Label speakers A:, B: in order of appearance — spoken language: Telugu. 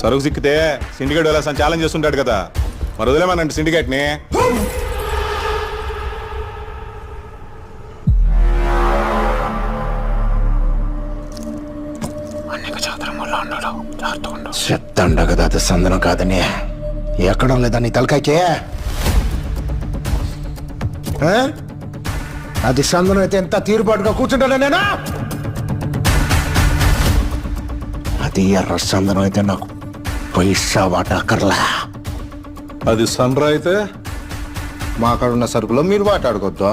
A: సరుకు సిక్కితే సిండికేట్ వెళ్ళా ఛాలెంజ్ చేస్తుంటాడు కదా, మరి వదిలేమనండి సిండికేట్ని.
B: చెప్తాండ కదా అది సందనం కాదని. ఎక్కడం లేదా నీ తలకాయకే? అది సందనం అయితే ఎంత తీరుబాటుగా కూర్చుంటాను నేను. అది ఎర్ర సందనం అయితే నాకు పైసా వాటా అక్కర్లా.
A: అది సన్రా అయితే
B: మా కాడ ఉన్న సరుకులో మీరు వాటాడుకోవద్దు.